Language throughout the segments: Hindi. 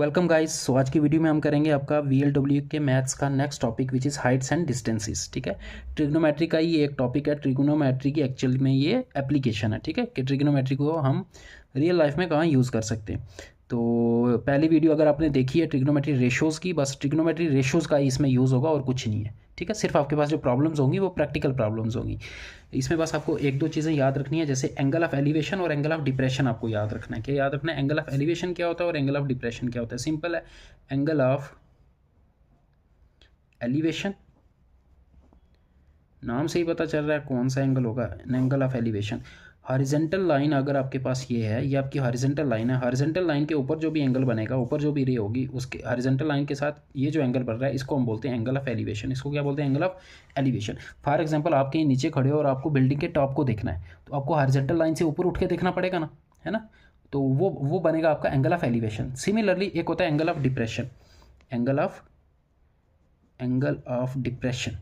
Welcome guys. सो आज की वीडियो में हम करेंगे आपका VLW के मैथ्स का next topic which is Heights and distances. ठीक है, ट्रिग्नोमेट्री का ही एक टॉपिक है। ट्रिग्नोमेट्री की एक्चुअल में ये एप्लीकेशन है। ठीक है, कि ट्रिग्नोमेट्री को हम रियल लाइफ में कहाँ यूज़ कर सकते हैं। तो पहली वीडियो अगर आपने देखी है ट्रिग्नोमेट्री रेशोज़ की, बस ट्रिग्नोमेट्री रेशोज़ का ही इसमें यूज़ होगा और कुछ नहीं है। ठीक है, सिर्फ आपके पास जो प्रॉब्लम्स होंगी वो प्रैक्टिकल प्रॉब्लम्स होंगी। इसमें बस आपको एक दो चीज़ें याद रखनी है, जैसे एंगल ऑफ एलिवेशन और एंगल ऑफ डिप्रेशन आपको याद रखना है। क्या याद रखना है? एंगल ऑफ एलिवेशन क्या होता है और एंगल ऑफ डिप्रेशन क्या होता है। सिंपल है, एंगल ऑफ एलिवेशन नाम से ही पता चल रहा है कौन सा एंगल होगा। Angle of elevation, horizontal line अगर आपके पास ये है, ये आपकी हॉरिजेंटल लाइन है। हॉरिजेंटल लाइन के ऊपर जो भी एंगल बनेगा, ऊपर जो भी रे होगी, उसके हॉरिजेंटल लाइन के साथ ये जो एंगल बन रहा है इसको हम बोलते हैं एंगल ऑफ एलिवेशन। इसको क्या बोलते हैं? Angle of elevation. For example, आप कहीं नीचे खड़े हो और आपको बिल्डिंग के टॉप को देखना है, तो आपको हॉरिजेंटल लाइन से ऊपर उठ के देखना पड़ेगा ना, है ना। तो वो बनेगा आपका एंगल ऑफ एलिवेशन। सिमिलरली एक होता है angle of depression. Angle of depression,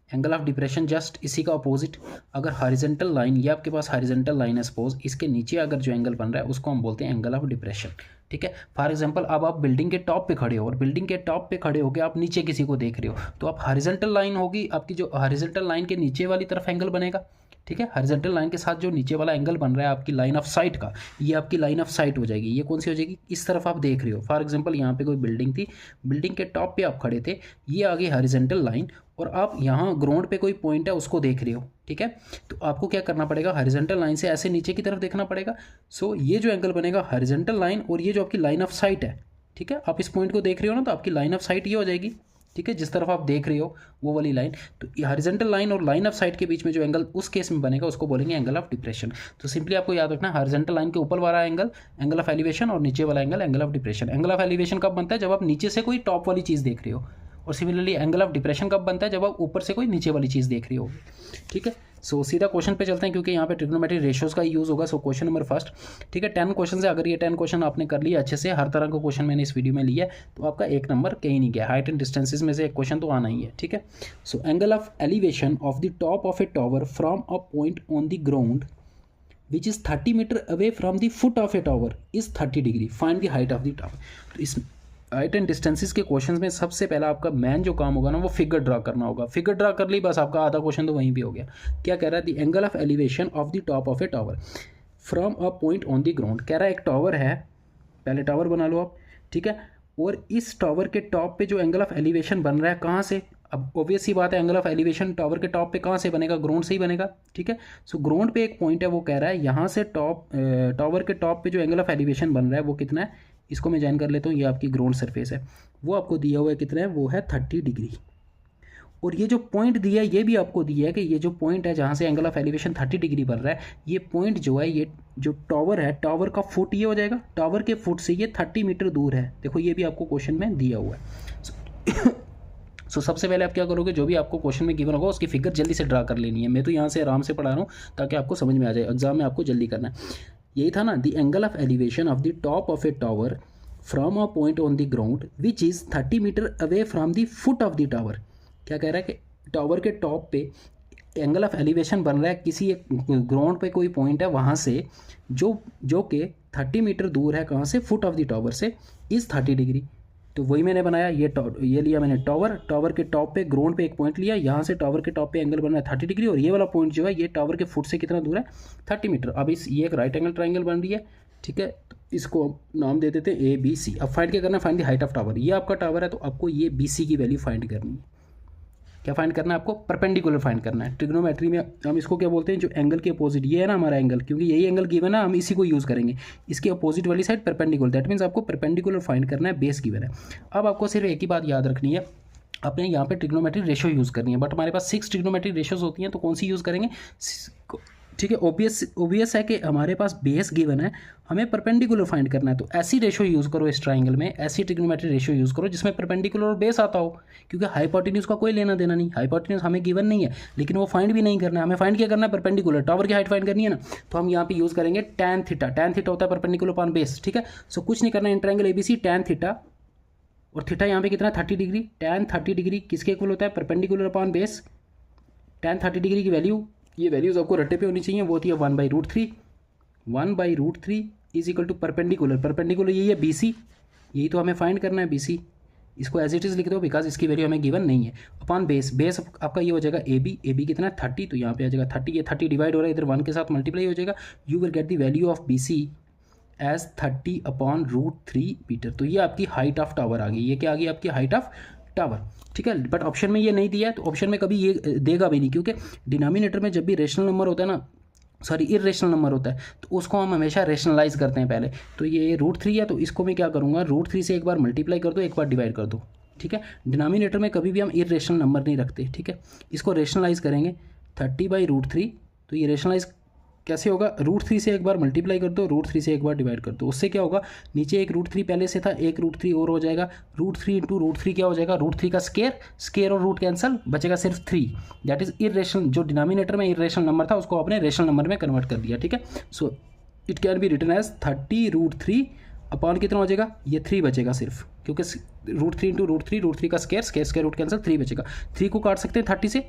angle of depression just इसी का अपोजिट। अगर हॉरिजेंटल लाइन, ये आपके पास हॉरिजेंटल लाइन है सपोज, इसके नीचे अगर जो एंगल बन रहा है उसको हम बोलते हैं एंगल ऑफ डिप्रेशन। ठीक है, फॉर एग्जांपल अब आप बिल्डिंग के टॉप पे खड़े हो और बिल्डिंग के टॉप पे खड़े होकर आप नीचे किसी को देख रहे हो, तो आप हॉरिजेंटल लाइन होगी आपकी, जो हॉरिजेंटल लाइन के नीचे वाली तरफ एंगल बनेगा। ठीक है, हॉरिजेंटल लाइन के साथ जो नीचे वाला एंगल बन रहा है आपकी लाइन ऑफ साइट का, ये आपकी लाइन ऑफ साइट हो जाएगी। ये कौन सी हो जाएगी? इस तरफ आप देख रहे हो। फॉर एग्जांपल यहाँ पे कोई बिल्डिंग थी, बिल्डिंग के टॉप पे आप खड़े थे, ये आ गई हॉरिजेंटल लाइन, और आप यहाँ ग्राउंड पे कोई पॉइंट है उसको देख रहे हो। ठीक है, तो आपको क्या करना पड़ेगा? हॉरिजेंटल लाइन से ऐसे नीचे की तरफ देखना पड़ेगा। सो ये जो एंगल बनेगा हॉरिजेंटल लाइन और ये जो आपकी लाइन ऑफ साइट है, ठीक है, आप इस पॉइंट को देख रहे हो ना, तो आपकी लाइन ऑफ साइट ये हो जाएगी। ठीक है, जिस तरफ आप देख रहे हो वो वाली लाइन, तो हॉरिजेंटल लाइन और लाइन ऑफ साइट के बीच में जो एंगल उस केस में बनेगा उसको बोलेंगे एंगल ऑफ डिप्रेशन। तो सिंपली आपको याद रखना है, हॉरिजेंटल लाइन के ऊपर वाला एंगल एंगल ऑफ एलिवेशन और नीचे वाला angle angle of depression. Angle of elevation कब बनता है? जब आप नीचे से कोई टॉप वाली चीज़ देख रहे हो, और सिमिलरली एंगल ऑफ डिप्रेशन कब बनता है? जब आप ऊपर से कोई नीचे वाली चीज़ देख रही होगी। ठीक है, सो सीधा क्वेश्चन पे चलते हैं, क्योंकि यहाँ पे ट्रिग्नोमेट्री रेशियोज का यूज़ होगा। So question number first. ठीक है, 10 क्वेश्चन है। अगर ये 10 क्वेश्चन आपने कर लिया अच्छे से, हर तरह का क्वेश्चन मैंने इस वीडियो में लिया है, तो आपका एक नंबर कहीं नहीं गया। हाइट एंड डिस्टेंसेज में से एक क्वेश्चन तो आना ही है। ठीक है, so angle of elevation of the top of a tower from a point on the ground which is 30 metre away from the foot of a tower is 30 degree. Find the height of the tower. तो इस हाइट एंड डिस्टेंसेस के क्वेश्चंस में सबसे पहला आपका मेन जो काम होगा ना, वो फिगर ड्रा करना होगा। फिगर ड्रा कर ली, बस आपका आधा क्वेश्चन तो वहीं पे हो गया। क्या कह रहा है? The angle of elevation of the top of a tower from a point on the ground. कह रहा है एक टावर है, पहले टावर बना लो आप। ठीक है, और इस टावर के टॉप पे जो एंगल ऑफ एलिवेशन बन रहा है, कहाँ से? अब ऑब्वियस सी बात है, एंगल ऑफ एलिवेशन टावर के टॉप पे कहाँ से बनेगा? ग्राउंड से ही बनेगा। ठीक है, सो ग्राउंड पे एक पॉइंट है, वो कह रहा है यहाँ से टावर के टॉप पे जो एंगल ऑफ एलिवेशन बन रहा है वो कितना है? इसको मैं ज्वाइन कर लेता हूँ। ये आपकी ग्राउंड सरफेस है, वो आपको दिया हुआ है कितना है? वो है 30 डिग्री। और ये जो पॉइंट दिया है ये भी आपको दिया है कि ये जो पॉइंट है जहाँ से एंगल ऑफ एलिवेशन 30 डिग्री बन रहा है, ये पॉइंट जो है, ये जो टावर है, टावर का फुट ये हो जाएगा। टावर के फुट से ये 30 मीटर दूर है। देखो ये भी आपको क्वेश्चन में दिया हुआ है। सो सबसे पहले आप क्या करोगे? जो भी आपको क्वेश्चन में गिवन होगा उसकी फिगर जल्दी से ड्रा कर लेनी है। मैं तो यहाँ से आराम से पढ़ा रहा हूँ ताकि आपको समझ में आ जाए, एग्जाम में आपको जल्दी करना है। यही था ना, the angle of elevation of the top of a tower from a point on the ground which is 30 metre away from the foot of the tower. क्या कह रहा है कि टावर के टॉप पे एंगल ऑफ एलिवेशन बन रहा है, किसी एक ग्राउंड पे कोई पॉइंट है वहाँ से, जो कि 30 मीटर दूर है, कहाँ से? फुट ऑफ द टावर से, इज़ 30 डिग्री। तो वही मैंने बनाया, ये लिया मैंने टावर के टॉप पे, ग्राउंड पे एक पॉइंट लिया, यहाँ से टावर के टॉप पे एंगल बन रहा है 30 डिग्री, और ये वाला पॉइंट जो है ये टावर के फुट से कितना दूर है? 30 मीटर। अब ये एक राइट एंगल ट्राइंगल बन रही है। ठीक है, तो इसको नाम दे देते हैं ABC। अब फाइंड क्या करना है? Find the height of tower. ये आपका टावर है, तो आपको ये BC की वैल्यू फाइंड करनी है। क्या फाइंड करना है आपको? परपेंडिकुलर फाइंड करना है। ट्रिग्नोमेट्री में हम इसको क्या बोलते हैं? जो एंगल के अपोजिट, ये है ना हमारा एंगल, क्योंकि यही एंगल गिवन है, हम इसी को यूज़ करेंगे। इसके अपोजिट वाली साइड परपेंडिकुलर, दैट मीन्स आपको परपेंडिकुलर फाइंड करना है, बेस गिवन है। अब आपको सिर्फ एक ही बात याद रखनी है, अपने यहाँ पे ट्रिग्नोमेट्री रेशियो यूज़ करनी है, बट हमारे पास 6 ट्रिग्नोमेट्री रेशियोज होती हैं, तो कौन सी यूज़ करेंगे? ठीक है, ओबियस है कि हमारे पास बेस गिवन है, हमें परपेंडिकुलर फाइंड करना है, तो ऐसी रेशियो यूज़ करो इस ट्राइंगल में, ऐसी ट्रिग्नोमेट्री रेशियो यूज़ करो जिसमें परपेंडिकुलर और बेस आता हो, क्योंकि हाइपोटेन्यूज का कोई लेना देना नहीं। हाइपोटेन्यूज हमें गिवन नहीं है, लेकिन वो फाइंड भी नहीं करना है, हमें फाइंड क्या करना है? परपेंडिकुलर। टावर की हाइट फाइंड करनी है ना, तो हम यहाँ पे यूज़ करेंगे tan थीटा। tan थीटा होता है परपेंडिकुलर अपॉन बेस। ठीक है, सो कुछ नहीं करना है, in triangle ABC tan theta, और थीटा यहाँ पे कितना? 30 डिग्री। tan 30 डिग्री किसके इक्वल होता है? Perpendicular upon base. tan 30 degree की वैल्यू, ये वैल्यूज़ आपको रट्टे पे होनी चाहिए, वो होती है 1/√3। 1/√3 is equal to perpendicular, perpendicular यही है BC, यही तो हमें फाइंड करना है BC, इसको एज इट इज़ लिख दो बिकॉज इसकी वैल्यू हमें गिवन नहीं है, अपॉन बेस, बेस आपका ये हो जाएगा AB कितना है 30, तो यहाँ पे आ जाएगा 30, ये 30 डिवाइड हो रहा है इधर 1 के साथ मल्टीप्लाई हो जाएगा, you will get the value of BC as 30 upon √3 metre. तो ये आपकी हाइट ऑफ टावर आ गई, ये क्या आ गई आपकी हाइट ऑफ टावर, ठीक है। बट ऑप्शन में ये नहीं दिया है, तो ऑप्शन में कभी ये देगा भी नहीं, क्योंकि डिनोमिनेटर में जब भी रेशनल नंबर होता है ना, सॉरी इरेशनल नंबर होता है, तो उसको हम हमेशा रेशनलाइज करते हैं पहले। तो ये √3 है, तो इसको मैं क्या करूँगा, √3 से एक बार मल्टीप्लाई कर दो, एक बार डिवाइड कर दो, ठीक है। डिनोमिनेटर में कभी भी हम इरेशनल नंबर नहीं रखते, ठीक है। इसको रेशनलाइज करेंगे 30/√3, तो ये रेशनलाइज कैसे होगा, √3 से एक बार मल्टीप्लाई कर दो, √3 से एक बार डिवाइड कर दो, उससे क्या होगा, नीचे एक √3 पहले से था, एक √3 और हो जाएगा, √3 इंटू √3 क्या हो जाएगा, √3 का स्केयर और रूट कैंसल, बचेगा सिर्फ 3, दैट इज इरेशनल, जो डिनोमिनेटर में इरेशनल नंबर था उसको आपने रेशनल नंबर में कन्वर्ट कर दिया, ठीक है। So it can be written as 30√3 upon कितना हो जाएगा, ये 3 बचेगा सिर्फ, क्योंकि √3 इंटू √3 का स्केयर रूट कैंसल 3 बचेगा, 3 को काट सकते हैं 30 से,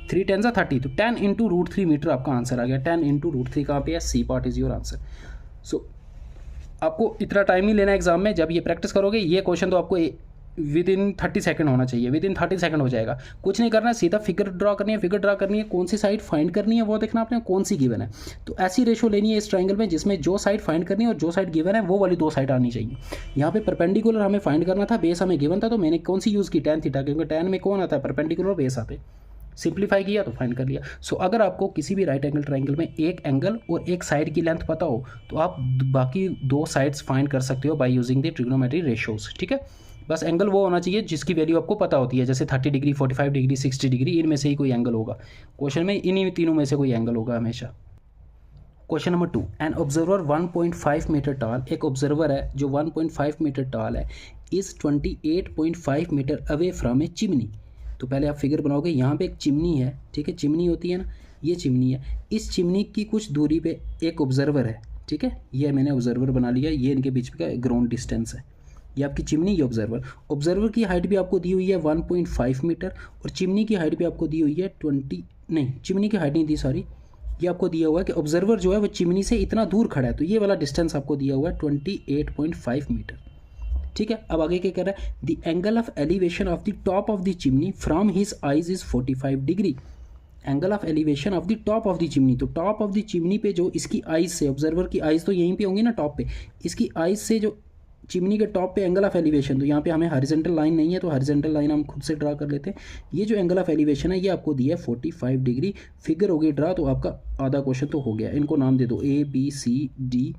3 10 30, तो 10 इंटू √3 मीटर आपका आंसर आ गया, 10 इंटू √3 कहाँ पे है, C part is your answer. So आपको इतना टाइम ही लेना है एग्जाम में, जब ये प्रैक्टिस करोगे ये क्वेश्चन तो आपको विद इन 30 सेकंड होना चाहिए, विद इन 30 सेकंड हो जाएगा, कुछ नहीं करना है, सीधा फिगर ड्रा करनी है, फिगर ड्रा करनी है, कौन सी साइड फाइंड करनी है वो देखना आपने, कौन सी गिवन है, तो ऐसी रेशो लेनी है इस ट्राइंगल में जिसमें जो साइड फाइंड करनी है और जो साइड गिवन है वो वाली 2 साइड आनी चाहिए। यहाँ पे परपेंडिकुलर हमें फाइंड करना था, बेस हमें गिवन था, तो मैंने कौन सी यूज़ की, tan थीटा, क्योंकि tan में कौन आता है, परपेंडिकुलर और बेस आते, सिंप्लीफाई किया तो फाइंड कर लिया। सो अगर आपको किसी भी राइट एंगल ट्राइंगल में एक एंगल और एक साइड की लेंथ पता हो तो आप बाकी 2 साइड्स फाइंड कर सकते हो by using the trigonometry ratios, ठीक है। बस एंगल वो होना चाहिए जिसकी वैल्यू आपको पता होती है, जैसे 30 डिग्री, 45 डिग्री, 60 डिग्री, इनमें से ही कोई एंगल होगा क्वेश्चन में, इन्हीं तीनों में से कोई एंगल होगा हमेशा। Question number 2, an observer 1.5 metre tall, एक ऑब्जर्वर है जो 1.5 मीटर टाल है, is 28.5 metre away from a chimney. तो पहले आप फिगर बनाओगे, यहाँ पे एक चिमनी है, ठीक है, चिमनी होती है ना, ये चिमनी है, इस चिमनी की कुछ दूरी पे एक ऑब्जर्वर है, ठीक है, ये मैंने ऑब्जर्वर बना लिया, ये इनके बीच का ग्राउंड डिस्टेंस है, ये आपकी चिमनी, ये ऑब्जर्वर की हाइट भी आपको दी हुई है 1.5 मीटर, और चिमनी की हाइट भी आपको दी हुई है चिमनी की हाइट नहीं दी, सॉरी, ये आपको दिया हुआ है कि ऑब्जर्वर जो है वो चिमनी से इतना दूर खड़ा है, तो ये वाला डिस्टेंस आपको दिया हुआ है 28.5 मीटर, ठीक है। अब आगे क्या कह रहा है, the angle of elevation of the top of the chimney from his eyes is 45 degree, angle of elevation of the top of the chimney, तो टॉप ऑफ द चिमनी पे जो इसकी आइज से, ऑब्जर्वर की आइज तो यहीं पे होंगी ना टॉप पे, इसकी आइज से जो चिमनी के टॉप पे एंगल ऑफ एलिवेशन, तो यहाँ पे हमें हॉरिजॉन्टल लाइन नहीं है, तो हॉरिजॉन्टल लाइन हम खुद से ड्रा कर लेते हैं, ये जो एंगल ऑफ एलिवेशन है ये आपको दिया है 45 डिग्री, फिगर हो गई ड्रा, तो आपका आधा क्वेश्चन तो हो गया, इनको नाम दे दो ABCDE।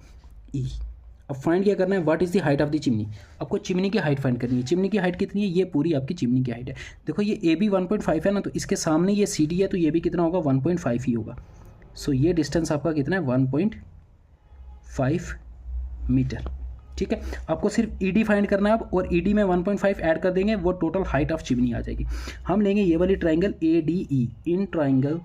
अब फाइंड क्या करना है, what is the height of the chimney, आपको चिमनी की हाइट फाइंड करनी है, चिमनी की हाइट कितनी है, ये पूरी आपकी चिमनी की हाइट है, देखो ये AB 1.5 है ना, तो इसके सामने ये CD है, तो ये भी कितना होगा 1.5 ही होगा, सो ये डिस्टेंस आपका कितना है 1.5 मीटर, ठीक है। आपको सिर्फ ED फाइंड करना है अब, और ED में 1.5 ऐड कर देंगे, वो टोटल हाइट ऑफ चिमनी आ जाएगी। हम लेंगे ये वाली triangle ADE, in triangle,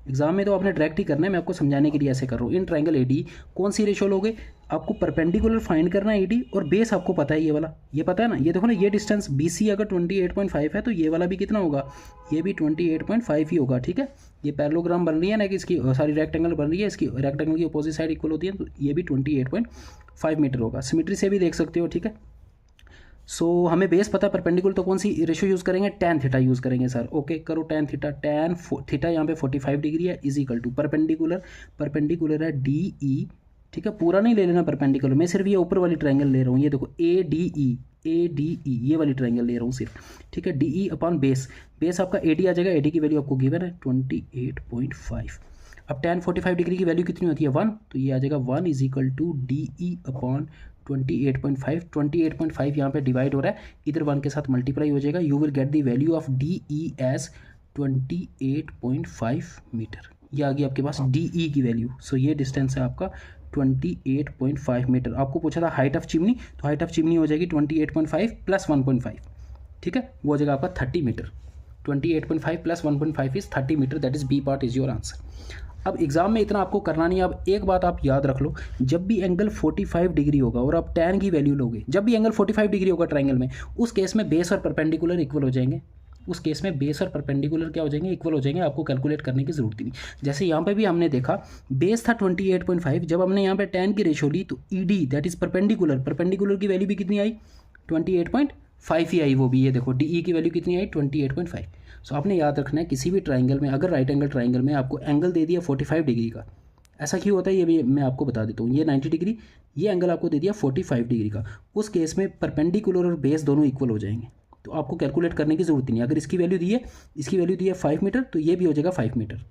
exam में तो आपने डायरेक्ट ही करना है, मैं आपको समझाने के लिए ऐसे कर रहा हूँ, इन ट्राइंगल ADE कौन सी रेशो लोगे, आपको परपेंडिकुलर फाइंड करना है ED, और बेस आपको पता है ये वाला, ये पता है ना, ये देखो ना, ये डिस्टेंस BC अगर 28.5 है तो ये वाला भी कितना होगा, ये भी 28.5 ही होगा, ठीक है। ये पैरेललोग्राम बन रही है ना कि इसकी सारी रेक्टेंगल बन रही है, इसकी रेक्टेंगल की अपोजिट साइड इक्वल होती है, तो ये भी 28.5 मीटर होगा, सिमेट्री से भी देख सकते हो, ठीक है। सो हमें बेस पता है परपेंडिकुलर, तो कौन सी रेशो यूज़ करेंगे, tan थीटा यूज़ करेंगे सर, ओके करो tan थीटा, tan थीटा यहाँ पे 45 डिग्री है, इज इक्वल टू परपेंडिकुलर है DE, ठीक है, पूरा नहीं ले लेना परपेंडिकुलर, मैं सिर्फ ये ऊपर वाली ट्राइंगल ले रहा हूँ, ये देखो ADE ये वाली ट्राइंगल ले रहा हूँ सिर्फ, ठीक है, DE अपॉन बेस आपका AD आ जाएगा, AD की वैल्यू आपको गिवन है 28.5, अब tan 45 डिग्री की वैल्यू कितनी होती है 1, तो ये आ जाएगा 1 is equal to DE upon 28.5 यहाँ पे डिवाइड हो रहा है, इधर 1 के साथ मल्टीप्लाई हो जाएगा, you will get the value of DE as 28.5 metre, ये आ गई आपके पास DE की वैल्यू। सो ये डिस्टेंस है आपका 28.5 मीटर। आपको पूछा था हाइट ऑफ चिमनी, तो हाइट ऑफ चिमनी हो जाएगी 28.5 प्लस 1.5, ठीक है, वो हो जाएगा आपका 30 metre. 28.5 plus 1.5 is 30 metre, that is B part is your answer. अब एग्जाम में इतना आपको करना नहीं है। अब एक बात आप याद रख लो, जब भी एंगल 45 डिग्री होगा और आप tan की वैल्यू लोगे, जब भी एंगल 45 डिग्री होगा ट्राइंगल में, उस केस में बेस और परपेंडिकुलर इक्वल हो जाएंगे। उस केस में बेस और परपेंडिकुलर क्या हो जाएंगे, इक्वल हो जाएंगे, आपको कैलकुलेट करने की जरूरत ही नहीं। जैसे यहाँ पे भी हमने देखा बेस था 28.5, जब हमने यहाँ पे tan की रेशो ली तो ED दैट इज परपेंडिकुलर की वैल्यू भी कितनी आई, 28.5 ही आई, वो भी ये देखो DE की वैल्यू कितनी आई, 28.5। सो आपने याद रखना है किसी भी ट्राइंगल में अगर राइट एंगल ट्राइंगल में आपको एंगल दे दिया 45 डिग्री का, ऐसा क्यों होता है ये भी मैं आपको बता देता हूँ। ये 90 डिग्री, ये एंगल आपको दे दिया 45 डिग्री का, उस केस में परपेंडिकुलर और बेस दोनों इक्वल हो जाएंगे, तो आपको कैलकुलेट करने की जरूरत नहीं। अगर इसकी वैल्यू दी है, इसकी वैल्यू दी है 5 मीटर, तो ये भी हो जाएगा 5 मीटर,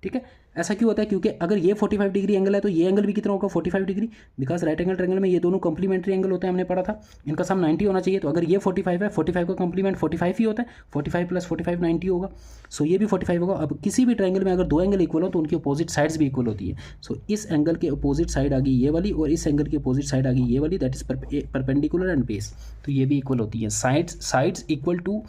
ठीक है। ऐसा क्यों होता है, क्योंकि अगर ये 45 डिग्री एंगल है तो ये एंगल भी कितना होगा, 45 degree, because right angle triangle में ये दोनों कंप्लीमेंट्री एंगल होते हैं, हमने पढ़ा था, इनका सम 90 होना चाहिए। तो अगर ये 45 है, 45 का कंप्लीमेंट 45 ही होता है, 45 + 45 90 होगा। सो ये भी 45 होगा। अब किसी भी ट्रायंगल में अगर दो एंगल इक्वल हो तो उनकी अपोजिट साइड्स भी इक्वल होती है। सो इस एंगल के अपोजिट साइड आ गई ये वाली और इस एंगल की अपोजिट साइड आ गई ये वाली, that is perpendicular and base, तो ये भी इक्वल होती है। Sides equal to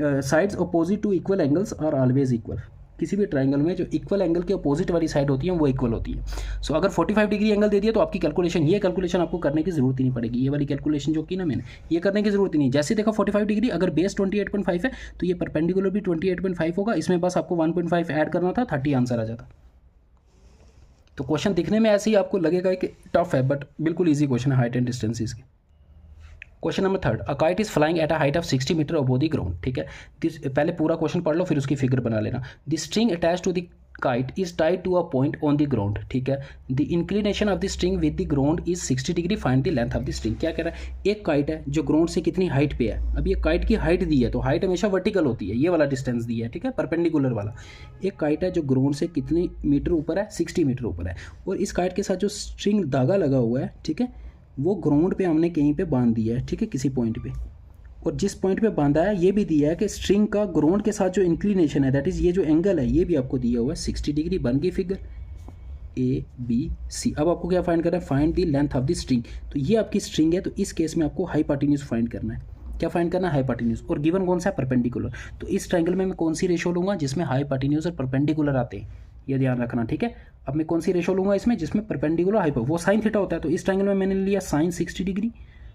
sides opposite to equal angles are always equal. किसी भी ट्राइंगल में जो इक्वल एंगल के अपोजिट वाली साइड होती है वो इक्वल होती है। सो अगर 45 डिग्री एंगल दे दिया तो आपकी कैलकुलेशन, ये कैलकुलेशन आपको करने की जरूरत ही नहीं पड़ेगी, ये वाली कैलकुलेशन जो की ना मैंने, ये करने की जरूरत ही नहीं। जैसे देखा 45 डिग्री, अगर बेस 28.5 है तो ये परपेंडिकुलर भी 28.5 होगा, इसमें बस आपको 1.5 ऐड करना था, 30 आंसर आ जाता। तो क्वेश्चन दिखने में ऐसे ही आपको लगेगा कि टफ है, बट बिल्कुल ईजी क्वेश्चन है हाइट एंड डिस्टेंसेस के। Question number 3, a kite is flying at a height of 60 metre above the ground, ठीक है। पहले पूरा क्वेश्चन पढ़ लो फिर उसकी फिगर बना लेना। The string attached to the kite is tied to a point on the ground, ठीक है। The inclination of the string with the ground is 60 degree, find the length of the string. क्या कह रहा है, एक काइट है जो ग्राउंड से कितनी हाइट पे है। अब ये काइट की हाइट दी है, तो हाइट हमेशा वर्टिकल होती है, ये वाला डिस्टेंस दिया है, ठीक है, परपेंडिकुलर वाला। एक काइट है जो ग्राउंड से कितनी मीटर ऊपर है, 60 मीटर ऊपर है, और इस काइट के साथ जो स्ट्रिंग धागा लगा हुआ है, ठीक है, वो ग्राउंड पे हमने कहीं पे बांध दिया है, ठीक है, किसी पॉइंट पे। और जिस पॉइंट पे बांधा है ये भी दिया है कि स्ट्रिंग का ग्राउंड के साथ जो इंक्लिनेशन है, दैट इज ये जो एंगल है, ये भी आपको दिया हुआ है 60 डिग्री। बन गई फिगर ABC। अब आपको क्या फाइंड करना है, find the length of the string. तो ये आपकी स्ट्रिंग है, तो इस केस में आपको हाइपोटेन्यूज फाइंड करना है। क्या फाइंड करना है, हाइपोटेन्यूज, और गिवन कौन सा है, परपेंडिकुलर। तो इस ट्रायंगल में मैं कौन सी रेशो लूंगा, जिसमें हाइपोटेन्यूज और परपेंडिकुलर आते हैं, ये ध्यान रखना, ठीक है। अब मैं कौन सी रेशो लूंगा इसमें, जिसमें परपेंडिकुलर हाइपो, वो साइन थीटा होता है। तो इस ट्रायंगल में मैंने लिया साइन 60 डिग्री।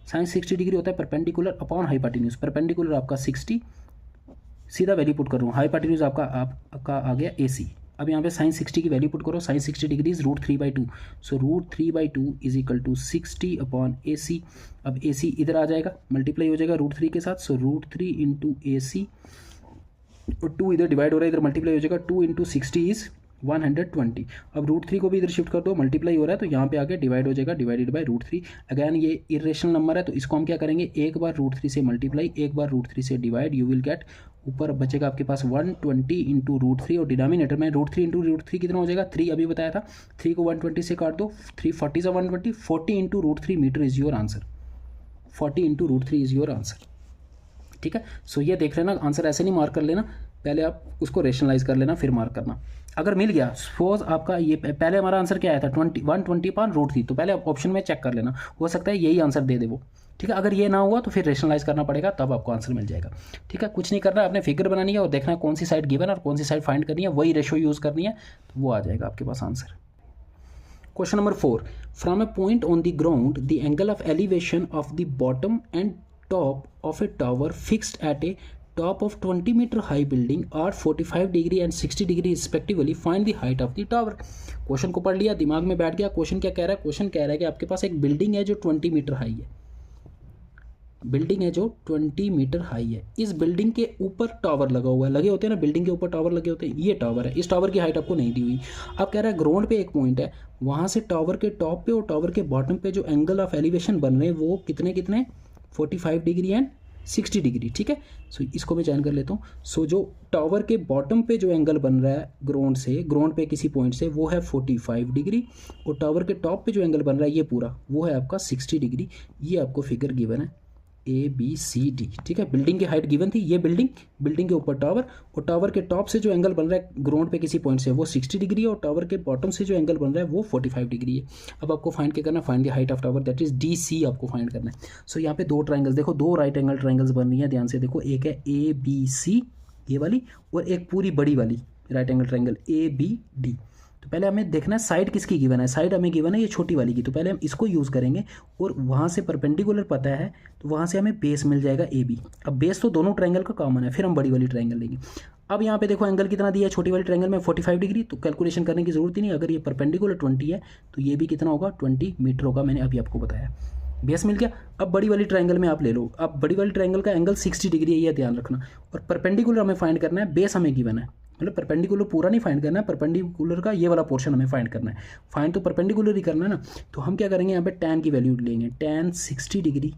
साइन 60 डिग्री होता है परपेंडिकुलर अपॉन हाइपोटेन्यूज। परपेंडिकुलर आपका 60, सीधा वैल्यू पुट कर रहा हूँ, हाइपोटेन्यूज आपका आ गया AC। अब यहाँ पे साइन 60 की वैल्यू पुट करो, sine 60 degree is √3/2, so √3/2 is equal to 60 upon AC। अब AC इधर आ जाएगा, मल्टीप्लाई हो जाएगा √3 के साथ, सो √3 इंटू AC, और 2 इधर डिवाइड हो रहा है, इधर मल्टीप्लाई हो जाएगा, 2 इंटू 60 इज 120। अब √3 को भी इधर शिफ्ट कर दो, मल्टीप्लाई हो रहा है तो यहाँ पे आके डिवाइड हो जाएगा, डिवाइडेड बाय √3। अगैन ये इरेशनल नंबर है तो इसको हम क्या करेंगे, एक बार √3 से मल्टीप्लाई, एक बार √3 से डिवाइड, यू विल गेट, ऊपर बचेगा आपके पास 120 इंटू √3, और डिनोमिनेटर में √3 इंटू √3 कितना हो जाएगा, 3 अभी बताया था, 3 को 120 से काट दो, 3 40 से 120, 40 into √3 metre is your answer, 40 into √3 is your answer, ठीक है। सो ये देख लेना, आंसर ऐसे नहीं मार्क कर लेना, पहले आप उसको रेशनलाइज कर लेना फिर मार्क करना। अगर मिल गया, सपोज आपका ये पहले हमारा आंसर क्या आया था, 120 अपॉन √3, तो पहले आप ऑप्शन में चेक कर लेना, हो सकता है यही आंसर दे दे वो, ठीक है। अगर ये ना हुआ तो फिर रेशनलाइज करना पड़ेगा, तब आपको आंसर मिल जाएगा, ठीक है। कुछ नहीं करना है, आपने फिगर बनानी है और देखना है कौन सी साइड गिवन और कौन सी साइड फाइंड करनी है, वही रेशो यूज़ करनी है, तो वो आ जाएगा आपके पास answer. Question number 4, from a point on the ground the angle of elevation of the bottom and top of a tower fixed at a top of 20 meter high building are 45 degree and 60 degree respectively, find the height of the tower। Question को पढ़ लिया, दिमाग में बैठ गया। क्वेश्चन क्या कह रहा है, क्वेश्चन कह रहा है कि आपके पास एक बिल्डिंग है जो 20 मीटर हाई है, बिल्डिंग है जो 20 मीटर हाई है, इस बिल्डिंग के ऊपर टावर लगा हुआ है, लगे होते हैं ना बिल्डिंग के ऊपर टावर लगे होते हैं, ये टावर है, इस टावर की हाइट आपको नहीं दी हुई। अब कह रहा है ग्राउंड पे एक पॉइंट है, वहाँ से टावर के टॉप पे और टावर के बॉटम पे जो एंगल ऑफ एलिवेशन बन रहे हैं वो कितने 45 डिग्री एंड 60 डिग्री, ठीक है। सो इसको मैं चयन कर लेता हूँ। सो जो टावर के बॉटम पे जो एंगल बन रहा है ग्राउंड से, ग्राउंड पे किसी पॉइंट से, वो है 45 डिग्री, और टावर के टॉप पे जो एंगल बन रहा है ये पूरा, वो है आपका 60 डिग्री। ये आपको फिगर गिवन है ABCD, ठीक है। बिल्डिंग की हाइट गिवन थी, ये बिल्डिंग के ऊपर टावर, और टावर के टॉप से जो एंगल बन रहा है ग्राउंड पे किसी पॉइंट से वो 60 डिग्री है, और टावर के बॉटम से जो एंगल बन रहा है वो 45 डिग्री है। अब आपको फाइंड क्या करना है, find the height of tower, that is DC आपको फाइंड करना है। सो यहाँ पे दो ट्राइंगल्स देखो, दो राइट एंगल ट्राइंगल्स बन रही है, ध्यान से देखो, एक है ABC ये वाली, और एक पूरी बड़ी वाली राइट एंगल ट्राइंगल ABD। तो पहले हमें देखना है साइड किसकी गिवन है, साइड हमें गिवन है ये छोटी वाली की, तो पहले हम इसको यूज़ करेंगे और वहाँ से परपेंडिकुलर पता है तो वहाँ से हमें बेस मिल जाएगा ए बी। अब बेस तो दोनों ट्रायंगल का कॉमन है, फिर हम बड़ी वाली ट्रायंगल लेंगे। अब यहाँ पे देखो एंगल कितना दिया है छोटी वाली ट्रायंगल में 45 डिग्री, तो कैलकुलेशन करने की जरूरत ही नहीं, अगर ये परपेंडिकुलर 20 है तो ये भी कितना होगा 20 मीटर होगा, मैंने अभी आपको बताया। बेस मिल गया। अब बड़ी वाली ट्रायंगल में आप ले लो, अब बड़ी वाली ट्रायंगल का एंगल 60 डिग्री है, ये ध्यान रखना, और परपेंडिकुलर हमें फाइंड करना है, बेस हमें गिवन है, मतलब परपेंडिकुलर पूरा नहीं फाइंड करना है, परपेंडिकुलर का ये वाला पोर्शन हमें फाइंड करना है। फाइंड तो परपेंडिकुलर ही करना है ना, तो हम क्या करेंगे यहाँ पे tan की वैल्यू लेंगे। tan 60 डिग्री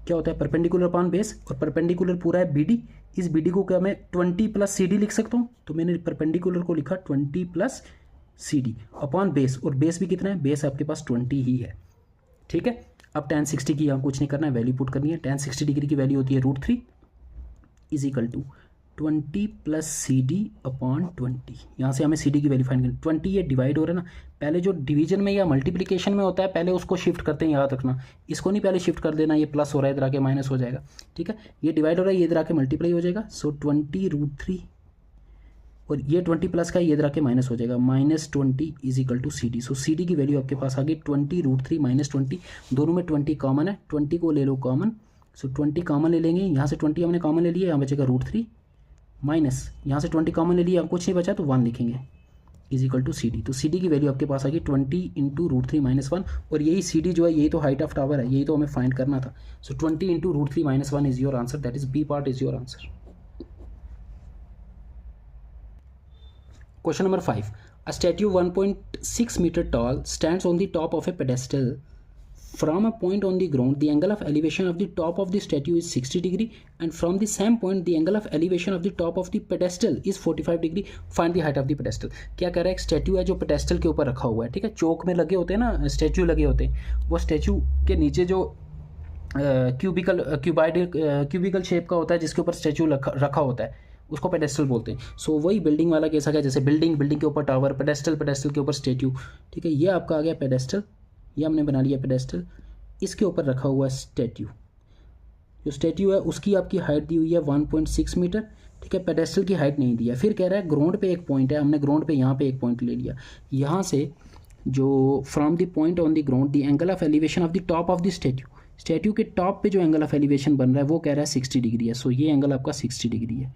क्या होता है परपेंडिकुलर अपॉन बेस, और परपेंडिकुलर पूरा है BD, इस BD को क्या मैं 20 प्लस CD लिख सकता हूँ, तो मैंने परपेंडिकुलर को लिखा 20 प्लस CD अपॉन बेस, और बेस भी कितना है, बेस आपके पास 20 ही है। ठीक है, अब tan 60 की यहाँ कुछ नहीं करना है, वैल्यू पुट करनी है। tan 60 डिग्री की वैल्यू होती है √3 is equal to 20 plus CD upon 20। यहाँ से हमें CD की वैल्यू फाइंड करनी। 20 ये डिवाइड हो रहा है ना, पहले जो डिवीजन में या मल्टीप्लिकेशन में होता है पहले उसको शिफ्ट करते हैं, याद रखना, इसको नहीं पहले शिफ्ट कर देना, ये प्लस हो रहा है इधर आके माइनस हो जाएगा। ठीक है, ये डिवाइड हो रहा है, ये इधर आके मल्टीप्लाई हो जाएगा, सो 20 √3, और ये 20 प्लस का ये इधर आके माइनस हो जाएगा, -20 is equal to CD। So CD की वैल्यू आपके पास आ गई 20 √3 -20, दोनों में 20 कॉमन है, 20 को ले लो कॉमन, सो 20 कॉमन ले लेंगे, यहाँ से 20 हमने कॉमन ले लिया, यहाँ बचेगा √3 माइनस यहाँ से 20 कॉमन ले लिया, कुछ नहीं बचा तो 1 लिखेंगे इज इक्वल टू CD। तो CD की वैल्यू आपके पास आ गई 20 इंटू √3 -1, और यही CD जो है यही तो हाइट ऑफ टावर है, यही तो हमें फाइंड करना था। So 20 into √3 -1 is your answer, that is B part is your answer. Question number 5. A statue 1.6 meter tall stands on the top of a pedestal. From a point on the ground, the angle of elevation of the top of the statue is 60 degree, and from the same point, the angle of elevation of the top of the pedestal is 45 degree. Find the height of the pedestal. क्या कह रहा है, एक स्टैच्यू है जो पेडेस्टल के ऊपर रखा हुआ है, ठीक है, चौक में लगे होते हैं ना स्टैच्यू लगे होते हैं, वो स्टैच्यू के नीचे जो क्यूबिकल शेप का होता है जिसके ऊपर स्टैच्यू रखा होता है उसको पेडेस्टल बोलते हैं। सो वही बिल्डिंग वाला कैसा गया, जैसे बिल्डिंग के ऊपर टावर, पेडेस्टल के ऊपर स्टैच्यू। ठीक है, ये आपका आ गया पेडेस्टल, ये हमने बना लिया पेडेस्टल, इसके ऊपर रखा हुआ स्टैच्यू, जो स्टैच्यू है उसकी आपकी हाइट दी हुई है 1.6 मीटर। ठीक है, पेडेस्टल की हाइट नहीं दी है। फिर कह रहा है ग्राउंड पे एक पॉइंट है, हमने ग्राउंड पे यहाँ पे एक पॉइंट ले लिया, यहाँ से जो from the point on the ground the angle of elevation of the top of the statue के टॉप पे जो एंगल ऑफ एलिवेशन बन रहा है वो कह रहा है 60 डिग्री है। सो ये एंगल आपका 60 डिग्री है,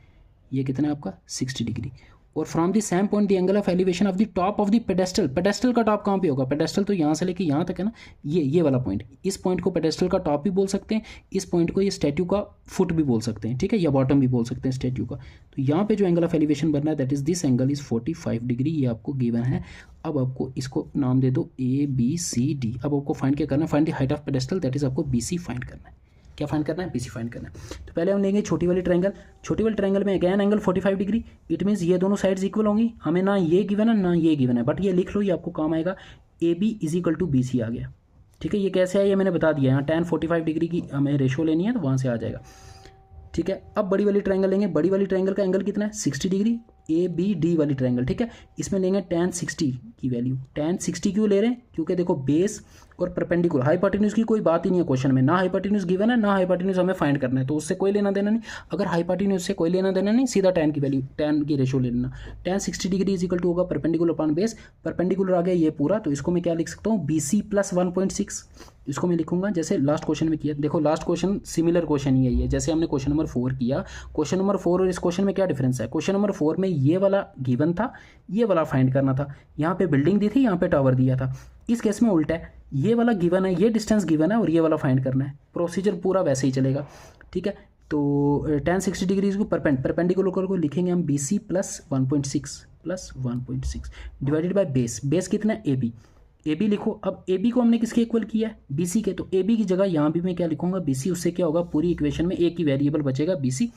ये कितना है आपका 60 डिग्री। और from the same point the angle of elevation of the top of the pedestal, pedestal का टॉप कहाँ पे होगा, पेडेस्टल तो यहाँ से लेके यहाँ तक है ना, ये वाला पॉइंट, इस पॉइंट को पेडेस्टल का टॉप भी बोल सकते हैं, इस पॉइंट को ये स्टैच्यू का फुट भी बोल सकते हैं, ठीक है, या बॉटम भी बोल सकते हैं स्टैच्यू का। तो यहाँ पे जो एंगल ऑफ एलिवेशन बनना है that is this angle is 45 degree, ये आपको गिवन है। अब आपको इसको नाम दे दो ABCD। अब आपको फाइंड क्या करना है, find the height of pedestal, that is आपको BC फाइंड करना है। क्या फाइंड करना है, BC फाइंड करना है। तो पहले हम लेंगे छोटी वाली ट्रायंगल में again angle 45 degree, it means ये दोनों साइड्स इक्वल होंगी, हमें ना ये गिवन है ना ये गिवन है, बट ये लिख लो, ये आपको काम आएगा, AB is equal to BC आ गया। ठीक है, ये कैसे है ये मैंने बता दिया, यहाँ tan 45 डिग्री की हमें रेशो लेनी है तो वहाँ से आ जाएगा। ठीक है, अब बड़ी वाली ट्रायंगल लेंगे, बड़ी वाली ट्रायंगल का एंगल कितना है 60 डिग्री, ABD वाली ट्रायंगल। ठीक है, इसमें लेंगे tan 60 की वैल्यू। tan 60 क्यों ले रहे हैं, क्योंकि देखो बेस और परपेंडिकुलर, हाइपोटेन्यूज की कोई बात ही नहीं है क्वेश्चन में, ना हाइपोटेन्यूज गिवन है ना हाइपोटेन्यूज हमें फाइंड करना है, तो उससे कोई लेना देना नहीं। अगर हाइपोटेन्यूज से कोई लेना देना नहीं, सीधा tan की वैल्यू, tan की रेशो ले लेना। tan 60 degree is equal to होगा परपेंडिकुलर अपॉन बेस, परपेंडिकुलर आ गया ये पूरा, तो इसको मैं क्या लिख सकता हूँ BC प्लस 1.6, इसको मैं लिखूंगा जैसे लास्ट क्वेश्चन में किया। देखो लास्ट क्वेश्चन सिमिलर क्वेश्चन ही है, जैसे हमने क्वेश्चन नंबर 4 किया। क्वेश्चन नंबर 4 और इस क्वेश्चन में क्या डिफरेंस है, क्वेश्चन नंबर 4 में ये वाला गिवन था, ये वाला फाइंड करना था, यहाँ पे बिल्डिंग दी थी, यहाँ पे टावर दिया था। इस केस में उल्टा है, ये वाला गिवन है, ये डिस्टेंस गिवन है और ये वाला फाइंड करना है, प्रोसीजर पूरा वैसे ही चलेगा। ठीक है, तो tan 60 डिग्री को परपेंडिकुलर को लिखेंगे हम BC plus 1.6 divided by base कितना है AB लिखो। अब AB को हमने किसके इक्वल किया है, BC के, तो AB की जगह यहाँ भी मैं क्या लिखूंगा BC, उससे क्या होगा पूरी इक्वेशन में एक ही वेरिएबल बचेगा BC।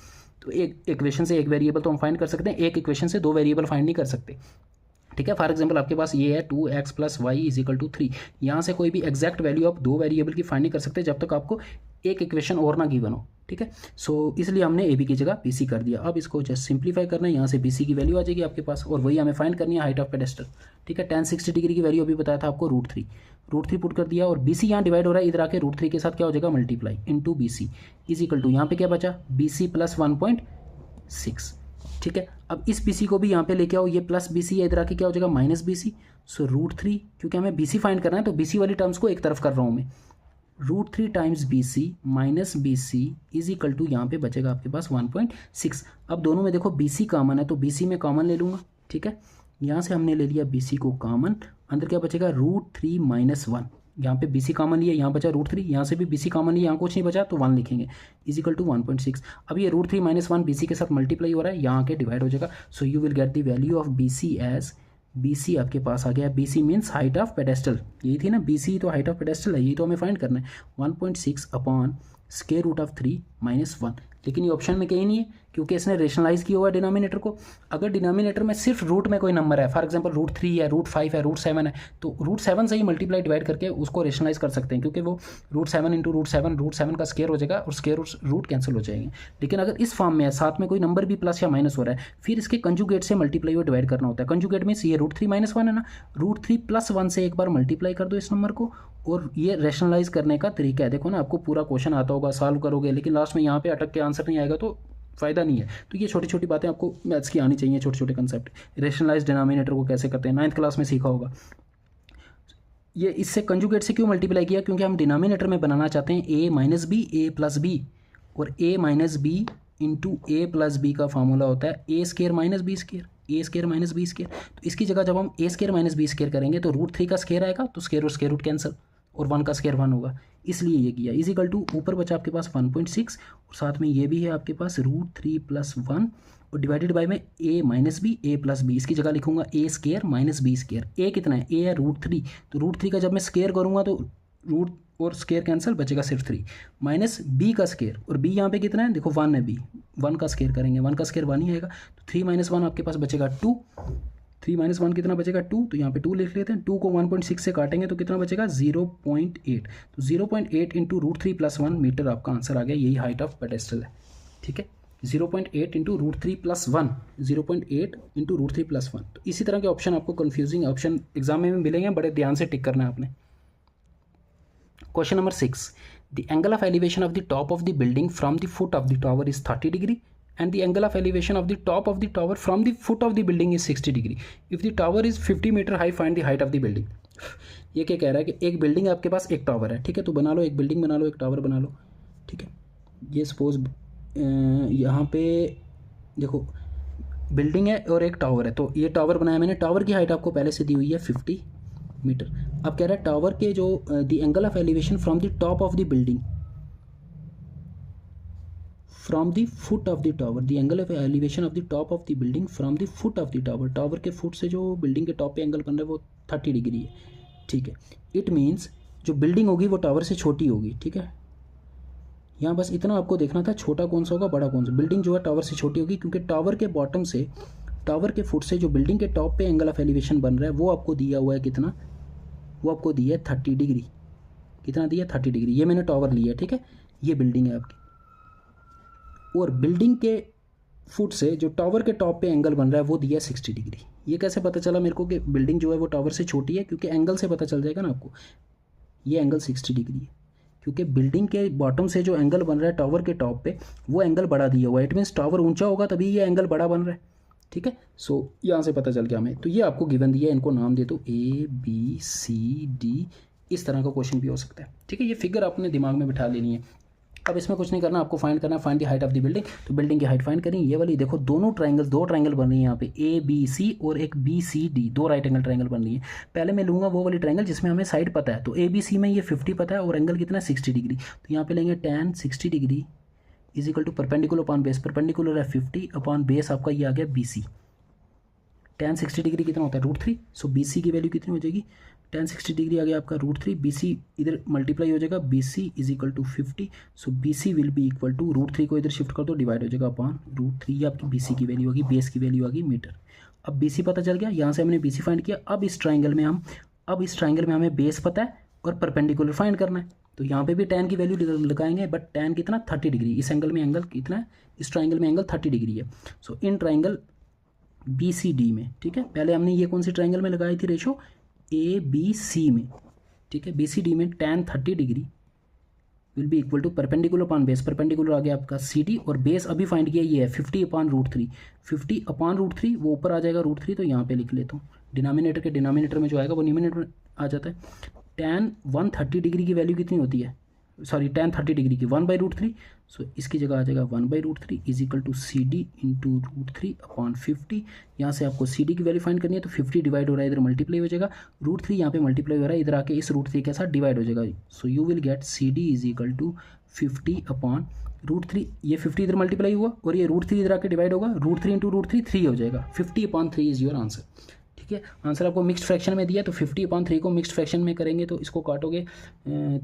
तो एक इक्वेशन से एक वेरिएबल तो हम फाइंड कर सकते हैं, एक इक्वेशन से दो वेरिएबल फाइंड नहीं कर सकते। ठीक है, फॉर एग्जांपल आपके पास ये है 2x plus y is equal to 3, यहाँ से कोई भी एग्जैक्ट वैल्यू आप दो वेरिएबल की फाइंड नहीं कर सकते जब तक आपको एक इक्वेशन और ना गिवन हो। ठीक है, सो इसलिए हमने AB की जगह BC कर दिया। अब इसको जस्ट सिंप्लीफाई करना है, यहाँ से BC की वैल्यू आ जाएगी आपके पास, और वही हमें फाइंड करनी है हाइट ऑफ पेडेस्टल। ठीक है, tan 60 डिग्री की वैल्यू अभी बताया था आपको √3 पुट कर दिया, और BC यहाँ डिवाइड हो रहा है, इधर आके √3 के साथ क्या हो जाएगा multiply into BC is equal to यहाँ पे क्या बचा BC प्लस 1.6। ठीक है, अब इस बी सी को भी यहाँ पे लेके आओ, ये प्लस बी सी है, इधर आके क्या हो जाएगा माइनस बी सी। सो √3, क्योंकि हमें बी सी फाइंड करना है तो बी सी वाली टर्म्स को एक तरफ कर रहा हूँ मैं। √3 times B C minus B C is equal to, यहाँ पे बचेगा आपके पास 1.6। अब दोनों में देखो बी सी कॉमन है तो बी सी में कॉमन ले लूँगा, ठीक है। यहाँ से हमने ले लिया बी सी को कॉमन, अंदर क्या बचेगा √3 - 1। यहाँ पे बी सी कॉमन लिया, यहाँ बचा √3, यहाँ से भी बी सी कॉमन लिया, यहाँ कुछ नहीं बचा तो 1 लिखेंगे, इज इक्वल टू 1.6। अब ये √3 - 1 बी सी के साथ मल्टीप्लाई हो रहा है, यहाँ आके डिवाइड हो जाएगा। So you will get the value of B C as, B C आपके पास आ गया, B C means height of pedestal, यही थी ना, बी सी तो हाइट ऑफ पेडेस्टल है, यही तो हमें फाइंड करना है। 1.6 अपॉन √3 - 1। लेकिन ये ऑप्शन में कहीं नहीं है क्योंकि इसने रेशनलाइज किया हुआ है डिनोमिनेटर को। अगर डिनोमिनेटर में सिर्फ रूट में कोई नंबर है, फॉर एग्जांपल √3 है, √5 है, √7 है, तो √7 से ही मल्टीप्लाई डिवाइड करके उसको रेशनलाइज कर सकते हैं, क्योंकि वो √7 × √7 का स्केयर हो जाएगा और स्केयर और रूट कैंसिल हो जाएंगे। लेकिन अगर इस फॉर्म में है, साथ में कोई नंबर भी प्लस या माइनस हो रहा है, फिर इसके कंजुगेट से मल्टीप्लाई और डिवाइड करना होता है। कंजुगेट मीन्स ये √3 - 1 है ना, √3 + 1 से एक बार मल्टीप्लाई कर दो इस नंबर को, और ये रेशनलाइज करने का तरीका है। देखो ना, आपको पूरा क्वेश्चन आता होगा, सॉल्व करोगे, लेकिन लास्ट में यहाँ पे अटक के आंसर नहीं आएगा तो फ़ायदा नहीं है। तो ये छोटी छोटी बातें आपको मैथ्स की आनी चाहिए, छोटे छोटे कंसेप्ट। रेशनलाइज डिनोमिनेटर को कैसे करते हैं 9th क्लास में सीखा होगा। ये इससे कंजुगेट से क्यों मल्टीप्लाई किया, क्योंकि हम डिनोमिनेटर में बनाना चाहते हैं a - b a + b, और a - b × a + b का फार्मूला होता है a² - b², a² - b²। तो इसकी जगह जब हम a² - b² करेंगे तो √3 का स्केयर आएगा, तो स्केयर और स्केयर रूट कैंसिल, और 1 का स्केयर 1 होगा, इसलिए ये किया। इज इक्वल टू, ऊपर बचा आपके पास 1.6 और साथ में ये भी है आपके पास √3 + 1 और डिवाइडेड बाय में a - b a + b, इसकी जगह लिखूंगा a² - b²। a कितना है, a है √3, तो √3 का जब मैं स्केयर करूंगा तो रूट और स्केयर कैंसिल, बचेगा सिर्फ 3 माइनस b का स्केयर, और b यहाँ पे कितना है देखो 1 है, b 1 का स्केयर करेंगे, 1 का स्केयर 1 ही आएगा, तो 3 - 1 आपके पास बचेगा 2। 3 - 1 कितना बचेगा 2, तो यहाँ पे 2 लिख लेते हैं। 2 को 1.6 से काटेंगे तो कितना बचेगा 0.8, तो 0.8 × √3 + 1 मीटर आपका आंसर आ गया, यही हाइट ऑफ पेडेस्टल है, ठीक है। 0.8 × √3 + 1, 0.8 × √3 + 1। तो इसी तरह के ऑप्शन आपको कंफ्यूजिंग ऑप्शन एग्जाम में मिलेंगे, बड़े ध्यान से टिक करना है आपने। Question number 6, the angle of elevation of the top of the building from the foot of the tower is 30 degree and the angle of elevation of the top of the tower from the foot of the building is 60 degree. If the tower is 50 meter high, find the height of the building. ये क्या कह रहा है कि एक बिल्डिंग है आपके पास, एक टावर है, ठीक है, तो बना लो, एक बिल्डिंग बना लो, एक टावर बना लो, ठीक है। ये सपोज यहाँ पे देखो बिल्डिंग है और एक टावर है, तो ये टावर बनाया मैंने, टावर की हाइट आपको पहले से दी हुई है 50 मीटर। अब कह रहा है टावर के जो the angle of elevation from the top of the building from the foot of the tower, the angle of elevation of the top of the building from the foot of the tower, tower के फुट से जो बिल्डिंग के टॉप पे एंगल बन रहा है वो 30 डिग्री है, ठीक है। इट मीन्स जो बिल्डिंग होगी वो टावर से छोटी होगी, ठीक है। यहाँ बस इतना आपको देखना था, छोटा कौन सा होगा बड़ा कौन सा। बिल्डिंग जो है टावर से छोटी होगी क्योंकि टावर के बॉटम से, टावर के फुट से जो बिल्डिंग के टॉप पे एंगल ऑफ एलिवेशन बन रहा है वो आपको दिया हुआ है कितना, वो आपको दिया है 30 डिग्री। कितना दिया, 30 डिग्री। ये मैंने टावर लिया, ठीक है, ये बिल्डिंग है आपकी, और बिल्डिंग के फुट से जो टावर के टॉप पे एंगल बन रहा है वो दिया 60 डिग्री। ये कैसे पता चला मेरे को कि बिल्डिंग जो है वो टावर से छोटी है, क्योंकि एंगल से पता चल जाएगा ना आपको, ये एंगल 60 डिग्री है, क्योंकि बिल्डिंग के बॉटम से जो एंगल बन रहा है टावर के टॉप पे वो एंगल बड़ा दिया हुआ है। इट मीन्स टावर ऊंचा होगा तभी ये एंगल बड़ा बन रहा है, ठीक है। सो यहाँ से पता चल गया हमें। तो ये आपको गिवन दिया है, इनको नाम दे दो ABCD, इस तरह का क्वेश्चन भी हो सकता है, ठीक है। ये फिगर अपने दिमाग में बिठा लेनी है। अब इसमें कुछ नहीं करना, आपको फाइंड करना है find the height of the building. तो बिल्डिंग की हाइट फाइंड करें, ये वाली देखो, दो ट्राइंगल बन रही है यहाँ पे, ABC और एक BCD, 2 राइट एंगल ट्राइंगल बन रही है। पहले मैं लूँगा वो वाली ट्राइंगल जिसमें हमें साइड पता है, तो ABC में ये 50 पता है और एंगल कितना 60 डिग्री। तो यहाँ पे लेंगे tan 60 degree is equal to perpendicular upon base, perpendicular है 50 अपॉन बेस आपका ये आ गया BC। tan 60 डिग्री कितना होता है √3, सो BC की वैल्यू कितनी हो जाएगी, tan 60 डिग्री आ गया आपका √3, BC इधर मल्टीप्लाई हो जाएगा, BC is equal to 50, so BC will be equal to √3 को इधर शिफ्ट कर दो, डिवाइड हो जाएगा अपॉन √3, आपकी BC की वैल्यू होगी, बेस की वैल्यू आ गई मीटर। अब BC पता चल गया, यहाँ से हमने BC फाइंड किया। अब इस ट्राइंगल में हमें बेस पता है और परपेंडिकुलर फाइंड करना है, तो यहाँ पे भी tan की वैल्यू लगाएंगे, बट tan कितना 30 डिग्री, इस एंगल में एंगल कितना है, इस ट्राइंगल में एंगल 30 डिग्री है। सो इन ट्राइंगल BCD में, ठीक है, पहले हमने ये कौन सी ट्राइंगल में लगाई थी रेशो, ABC में, ठीक है, BCD में tan 30 degree will be equal to perpendicular upon base, perpendicular आ गया आपका CD और बेस अभी फाइंड किया ये है 50 upon root three, 50 upon root three वो ऊपर आ जाएगा रूट थ्री, तो यहाँ पे लिख लेता हूँ डिनोमिनेटर के डिनोमिनेटर में जो आएगा वो न्यूमिनेटर आ जाता है। tan 130 डिग्री की वैल्यू कितनी होती है, सॉरी tan 30 डिग्री की 1/√3, सो इसकी जगह आ जाएगा 1/√3 is equal to CD into √3 upon 50। यहाँ से आपको CD की वैल्यू फाइंड करनी है तो 50 डिवाइड हो रहा है इधर मल्टीप्लाई हो जाएगा, √3 यहाँ पे मल्टीप्लाई हो रहा है इधर आके इस √3 के साथ डिवाइड हो जाएगा, so you will get CD is equal to 50 upon √3, ये 50 इधर मल्टीप्लाई हुआ और ये √3 इधर आके डिवाइड होगा, √3 इंटू √3 3 हो जाएगा, 50 अपॉन 3 इज योर आंसर। ठीक है, आंसर आपको मिक्स्ड फ्रैक्शन में दिया तो 50 अपॉन 3 को मिक्स्ड फ्रैक्शन में करेंगे तो इसको काटोगे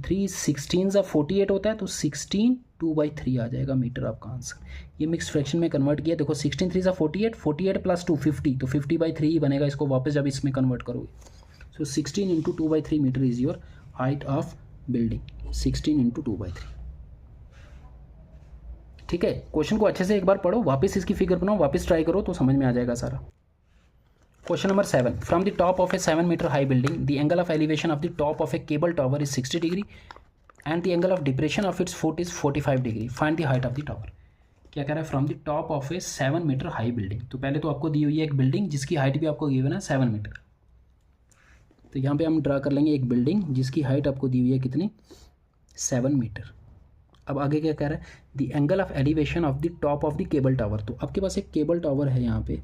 3 16 48 होता है तो 16 2/3 आ जाएगा मीटर आपका आंसर। ये मिक्स्ड फ्रैक्शन में कन्वर्ट किया, देखो 16 3 48, 48 प्लस 2 50, तो 50/3 ही बनेगा, इसको वापस जब इसमें कन्वर्ट करोगे, so 16 into 2/3 metre is your height of building, 16 into 2/3। ठीक है, क्वेश्चन को अच्छे से एक बार पढ़ो, वापस इसकी फिगर बनाओ, वापस ट्राई करो तो समझ में आ जाएगा सारा। Question number 7. From the top of a 7-meter high building, the angle of elevation of the top of a cable tower is 60 degree and the angle of depression of its foot is 45 degree. Find the height of the tower. क्या कह रहा है, from the top of A 7-meter high building. तो पहले तो आपको दी हुई है एक बिल्डिंग जिसकी हाइट भी आपको गिवन है 7 मीटर। तो यहाँ पे हम ड्रा कर लेंगे एक बिल्डिंग जिसकी हाइट आपको दी हुई है कितनी, 7 मीटर। अब आगे क्या कह रहा है, the angle of elevation of the top of the cable tower. तो आपके पास एक केबल टावर है यहाँ पे,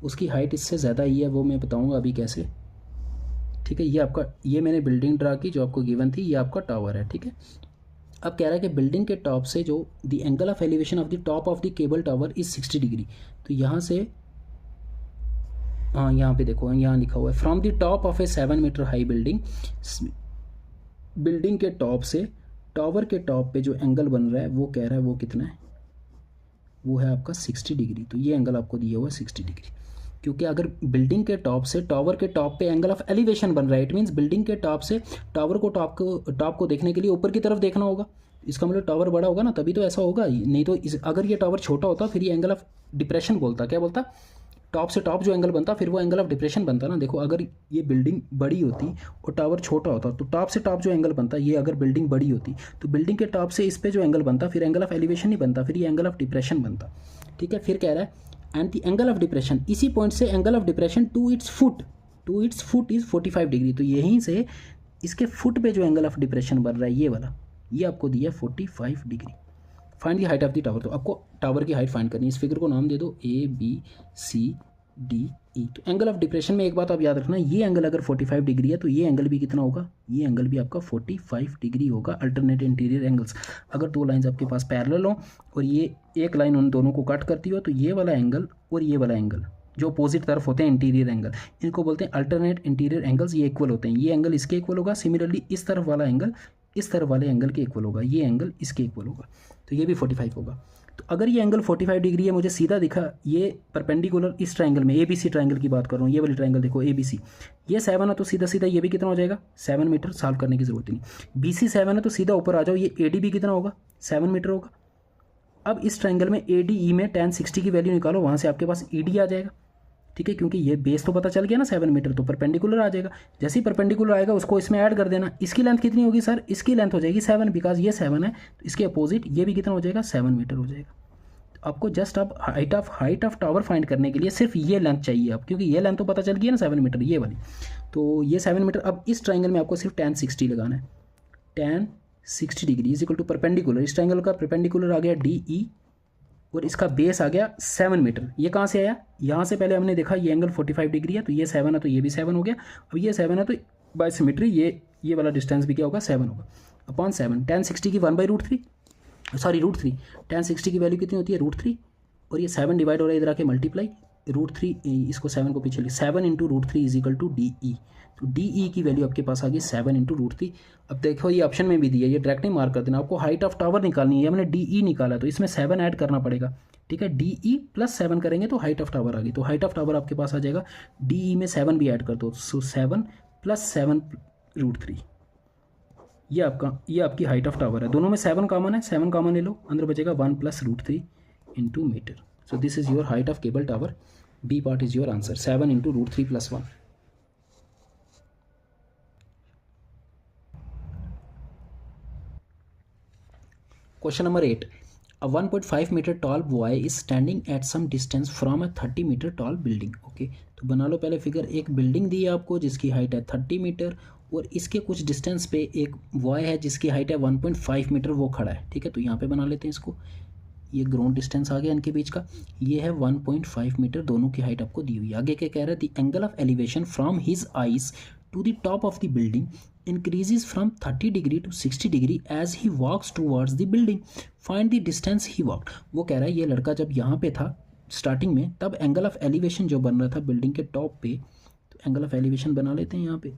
उसकी हाइट इससे ज़्यादा ही है, वो मैं बताऊंगा अभी कैसे। ठीक है, ये आपका, ये मैंने बिल्डिंग ड्रा की जो आपको गिवन थी, ये आपका टावर है। ठीक है, अब कह रहा है कि बिल्डिंग के टॉप से जो the angle of elevation of the top of the cable tower is 60 degree. तो यहाँ से, हाँ यहाँ पे देखो यहाँ लिखा हुआ है from the top of A 7-meter high building, building के टॉप से टावर के टॉप पे जो एंगल बन रहा है वो कह रहा है वो कितना है, वो है आपका 60 डिग्री। तो ये एंगल आपको दिया हुआ है 60 डिग्री, क्योंकि अगर बिल्डिंग के टॉप से टावर के टॉप पे एंगल ऑफ एलिवेशन बन रहा है, इट मीन्स बिल्डिंग के टॉप से टावर को टॉप को देखने के लिए ऊपर की तरफ देखना होगा। इसका मतलब टावर बड़ा होगा ना, तभी तो ऐसा होगा, नहीं तो अगर ये टावर छोटा होता फिर ये एंगल ऑफ डिप्रेशन बोलता, क्या बोलता, टॉप से टॉप जो एंगल बनता फिर वो एंगल ऑफ डिप्रेशन बनता ना। देखो अगर ये बिल्डिंग बड़ी होती और टावर छोटा होता तो टॉप से टॉप जो एंगल बनता, ये अगर बिल्डिंग बड़ी होती तो बिल्डिंग के टॉप से इस पे जो एंगल बनता फिर एंगल ऑफ एलिवेशन नहीं बनता, फिर ये एंगल ऑफ डिप्रेशन बनता। ठीक है, फिर कह रहा है and the angle of depression, इसी पॉइंट से angle of depression to its foot is 45 degree. तो यहीं से इसके फुट पे जो एंगल ऑफ डिप्रेशन बन रहा है ये वाला, ये आपको दिया 45 degree. Find the height of the tower. तो आपको टावर की हाइट फाइंड करनी है, इस फिगर को नाम दे दो ABCDE। तो एंगल ऑफ डिप्रेशन में एक बात आप याद रखना, ये एंगल अगर 45 डिग्री है तो ये एंगल भी कितना होगा, ये एंगल भी आपका 45 डिग्री होगा। अल्टरनेट इंटीरियर एंगल्स, अगर दो लाइंस आपके पास पैरेलल हो और ये एक लाइन उन दोनों को कट करती हो तो ये वाला एंगल और ये वाला एंगल जो अपोजिट तरफ होते हैं इंटीरियर एंगल, इनको बोलते हैं अल्टरनेट इंटीरियर एंगल्स। ये इक्वल होते हैं, ये एंगल इसके इक्वल होगा, सिमिलरली इस तरफ वाला एंगल इस तरफ वाले एंगल के इक्वल होगा, ये एंगल इसके इक्वल होगा, तो ये भी 45 होगा। तो अगर ये एंगल 45 डिग्री है, मुझे सीधा दिखा ये परपेंडिकुलर इस ट्रायंगल में, ABC ट्रायंगल की बात कर रहा हूँ, ये वाली ट्रायंगल देखो ABC, ये 7 है तो सीधा सीधा ये भी कितना हो जाएगा 7 मीटर, सॉल्व करने की जरूरत नहीं। BC 7 है तो सीधा ऊपर आ जाओ, ये AD भी कितना होगा 7 मीटर होगा। अब इस ट्रायंगल में ADE में tan 60 की वैल्यू निकालो, वहाँ से आपके पास ED आ जाएगा। ठीक है, क्योंकि ये बेस तो पता चल गया ना 7 मीटर, तो परपेंडिकुलर आ जाएगा। जैसे ही परपेंडिकुलर आएगा उसको इसमें ऐड कर देना। इसकी लेंथ कितनी होगी सर, इसकी लेंथ हो जाएगी 7, बिकॉज ये 7 है तो इसके अपोजिट ये भी कितना हो जाएगा 7 मीटर हो जाएगा। तो आपको जस्ट अब हाइट ऑफ टावर फाइंड करने के लिए सिर्फ ये लेंथ चाहिए अब, क्योंकि ये लेंथ तो पता चल गई है ना 7 मीटर ये वाली, तो ये 7 मीटर। अब इस ट्राइंगल में आपको सिर्फ tan 60 लगाना है, tan 60 degree is equal to perpendicular, इस ट्राइंगल का परपेंडिकुलर आ गया DE और इसका बेस आ गया 7 मीटर। ये कहाँ से आया, यहाँ से पहले हमने देखा ये एंगल 45 डिग्री है तो ये 7 है तो ये भी 7 हो गया। अब ये 7 है तो बाय सिमेट्री ये वाला डिस्टेंस भी क्या होगा 7 होगा अपॉन 7। tan 60 की 1/√3 सॉरी √3, tan 60 की वैल्यू कितनी होती है √3 और ये 7 डिवाइड हो रहा है इधर आके मल्टीप्लाई √3, इसको 7 को पीछे लिख 7 into √3 is equal to DE। तो DE की वैल्यू आपके पास आ गई 7 इंटू √3। अब देखो ये ऑप्शन में भी दिया, ये डायरेक्ट नहीं मार्क कर देना, आपको हाइट ऑफ टावर निकालनी है, हमने DE निकाला तो इसमें 7 ऐड करना पड़ेगा। ठीक है, DE प्लस 7 करेंगे तो हाइट ऑफ टावर आ गई, तो हाइट ऑफ टावर आपके पास आ जाएगा DE में 7 भी ऐड कर दो, सो 7 प्लस 7 √3, ये आपकी हाइट ऑफ टावर है। दोनों में 7 कॉमन है, 7 कॉमन ले लो, अंदर बचेगा 1 plus √3 into metre. So this is your height of cable tower, B part is your answer 7 into √3 plus 1। Question number 8, a 1.5 metre tall boy is standing at some distance from a 30 metre tall building. Okay, तो बना लो पहले फिगर। एक बिल्डिंग दी है आपको जिसकी हाइट है 30 मीटर और इसके कुछ डिस्टेंस पे एक बॉय है जिसकी हाइट है 1.5 मीटर, वो खड़ा है। ठीक है, तो यहाँ पे बना लेते हैं इसको। ये ग्राउंड डिस्टेंस आ गया इनके बीच का, ये है 1.5 मीटर, दोनों की हाइट आपको दी हुई है। आगे क्या कह रहा है, the angle of elevation from his eyes to the top of the building increases from 30 degree to 60 degree as he walks towards the building. Find the distance he walked. वो कह रहा है ये लड़का जब यहाँ पे था स्टार्टिंग में, तब एंगल ऑफ एलिवेशन जो बन रहा था बिल्डिंग के टॉप पे, तो एंगल ऑफ एलिवेशन बना लेते हैं यहाँ पे,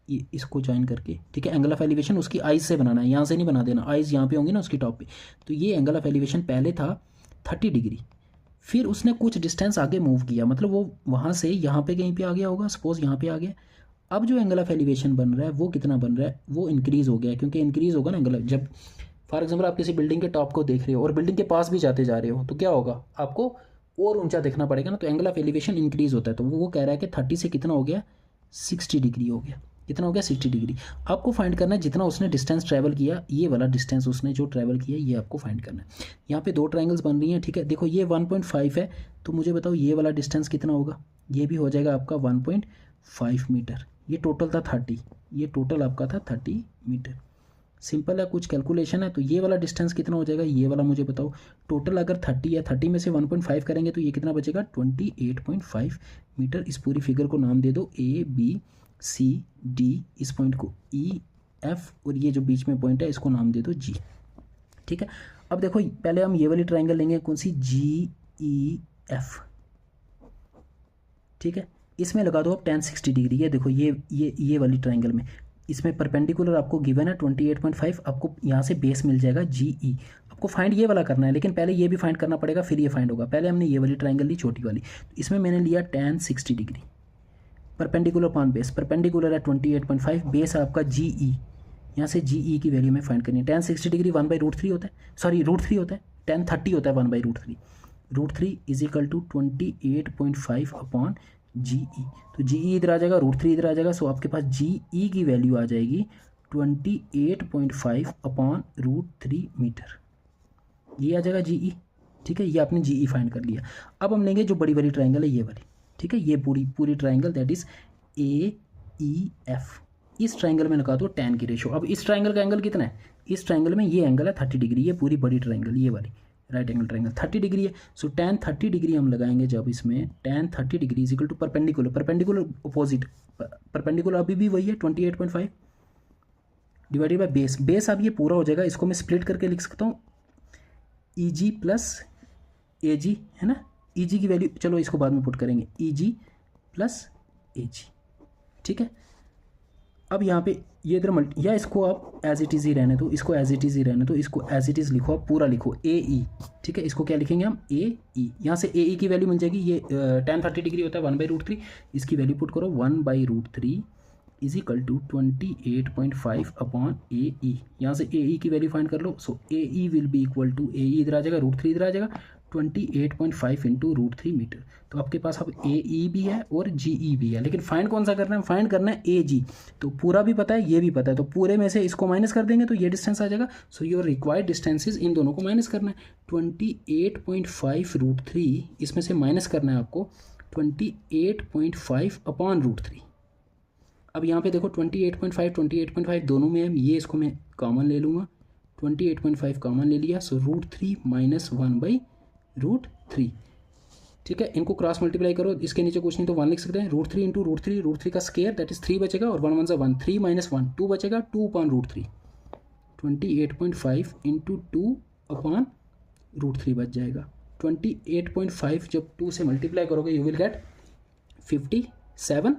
ये इसको ज्वाइन करके। ठीक है, एंगल ऑफ एलिवेशन उसकी आइज से बनाना है, यहाँ से नहीं बना देना, आइज यहाँ पे होंगी ना उसकी टॉप पे। तो ये एंगल ऑफ एलिवेशन पहले था 30 डिग्री, फिर उसने कुछ डिस्टेंस आगे मूव किया, मतलब वो वहाँ से यहाँ पे कहीं पे आ गया होगा, सपोज यहाँ पे आ गया। अब जो एंगल ऑफ एलिवेशन बन रहा है वो कितना बन रहा है, वो इंक्रीज़ हो गया है, क्योंकि इंक्रीज़ होगा ना एंगल। जब फॉर एग्जांपल आप किसी बिल्डिंग के टॉप को देख रहे हो और बिल्डिंग के पास भी जाते जा रहे हो, तो क्या होगा, आपको और ऊंचा देखना पड़ेगा ना, तो एंगल ऑफ एलिवेशन इंक्रीज़ होता है। तो वो कह रहा है कि 30 से कितना हो गया, 60 डिग्री हो गया। कितना हो गया, 60 डिग्री। आपको फाइंड करना है जितना उसने डिस्टेंस ट्रैवल किया, ये वाला डिस्टेंस उसने जो ट्रैवल किया ये आपको फाइंड करना है। यहाँ पे दो ट्राइंगल्स बन रही हैं। ठीक है, देखो ये 1.5 है, तो मुझे बताओ ये वाला डिस्टेंस कितना होगा, ये भी हो जाएगा आपका 1.5 मीटर। ये टोटल था 30, ये टोटल आपका था 30 मीटर। सिंपल है, कुछ कैलकुलेशन है। तो ये वाला डिस्टेंस कितना हो जाएगा, ये वाला मुझे बताओ। टोटल अगर 30 है, 30 में से 1.5 करेंगे तो ये कितना बचेगा, 28.5 मीटर। इस पूरी फिगर को नाम दे दो ABCD, इस पॉइंट को EF, और ये जो बीच में पॉइंट है इसको नाम दे दो G। ठीक है, अब देखो पहले हम ये वाली ट्राइंगल लेंगे, कौन सी, GEF। ठीक है, इसमें लगा दो आप tan 60 डिग्री। ये देखो ये वाली ट्राइंगल में, इसमें परपेंडिकुलर आपको गिवन है 28.5, आपको यहाँ से बेस मिल जाएगा GE। आपको फाइंड ये वाला करना है, लेकिन पहले ये भी फाइंड करना पड़ेगा, फिर ये फाइंड होगा। पहले हमने ये वाली ट्राइंगल ली, छोटी वाली, तो इसमें मैंने लिया tan 60 degree, perpendicular upon base. Perpendicular है 28.5, बेस है आपका GE। यहाँ से GE की वैल्यू में फाइंड करनी है। tan 60 डिग्री 1/√3 होता है, सॉरी √3 होता है, tan 30 होता है 1/√3। √3 is equal to 28.5 upon GE। तो GE इधर आ जाएगा, √3 इधर आ जाएगा, सो आपके पास GE की वैल्यू आ जाएगी 28.5 अपॉन √3 मीटर। ये आ जाएगा GE। ठीक है, ये आपने GE फाइंड कर लिया। अब हम लेंगे जो बड़ी वाली ट्राइंगल है, ये वाली। ठीक है, ये पूरी ट्राइंगल दैट इज AEF। इस ट्राइंगल में लगा दो tan की रेशो। अब इस ट्राइंगल का एंगल कितना है, इस ट्राइंगल में ये एंगल है 30 डिग्री, ये पूरी बड़ी ट्राइंगल, ये वाली राइट एंगल ट्राइंगल 30 डिग्री है। सो tan 30 डिग्री हम लगाएंगे जब इसमें, tan 30 degree is equal to perpendicular opposite, perpendicular अभी भी वही है 28.5 डिवाइडेड बाय बेस। बेस अब ये पूरा हो जाएगा, इसको मैं स्प्लिट करके लिख सकता हूँ EG प्लस AG, है ना। EG की वैल्यू चलो इसको बाद में पुट करेंगे, EG प्लस AG। ठीक है, अब यहाँ पे ये इधर या इसको आप एज इट इज़ ही रहने दो, इसको एज इट इज़ ही रहने दो, इसको एज इट इज़ लिखो, आप पूरा लिखो AE। ठीक है, इसको क्या लिखेंगे हम, AE। यहाँ से AE की वैल्यू मिल जाएगी, ये tan 30 डिग्री होता है 1/√3, इसकी वैल्यू पुट करो 1/√3 is equal to 28.5 upon AE। यहाँ से AE की वैल्यू फाइंड कर लो। So AE will be equal to, AE इधर आ जाएगा, √3 इधर आ जाएगा, 28.5 इंटू √3 मीटर। तो आपके पास अब AE भी है और GE भी है, लेकिन फाइंड कौन सा करना है, फाइंड करना है AG। तो पूरा भी पता है, ये भी पता है, तो पूरे में से इसको माइनस कर देंगे तो ये डिस्टेंस आ जाएगा। सो योर रिक्वायर्ड डिस्टेंसेज, इन दोनों को माइनस करना है। 28.5 √3, इसमें से माइनस करना है आपको 28.5 अपॉन √3। अब यहाँ पे देखो 28.5 दोनों में है, ये इसको मैं कॉमन ले लूँगा, 28.5 कॉमन ले लिया। सो √3 माइनस 1/√3। ठीक है, इनको क्रॉस मल्टीप्लाई करो, इसके नीचे कुछ नहीं तो 1 लिख सकते हैं। √3 इंटू √3 का स्केयर दैट इज 3 बचेगा, और 1 1 1, 3 माइनस 1 2 बचेगा, 2 अपॉन √3। 28.5 इंटू 2 अपॉन √3 बच जाएगा। 28.5 जब 2 से मल्टीप्लाई करोगे you will gate 57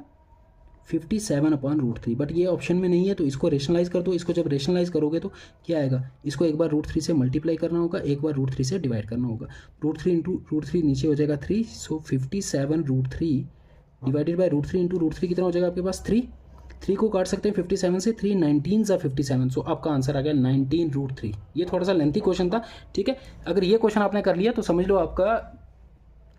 upon √3। But ये ऑप्शन में नहीं है, तो इसको रेशनलाइज कर दो। इसको जब रेशनलाइज करोगे तो क्या आएगा, इसको एक बार √3 से मल्टीप्लाई करना होगा, एक बार √3 से डिवाइड करना होगा। √3 इंटू √3 नीचे हो जाएगा 3, सो 57 √3 डिवाइडेड बाय √3 इंटू √3 कितना हो जाएगा आपके पास 3 को काट सकते हैं 57 से, 3 19 सा 57, सो आपका आंसर आ गया 19 √3। ये थोड़ा सा लेंथी क्वेश्चन था। ठीक है, अगर ये क्वेश्चन आपने कर लिया तो समझ लो आपका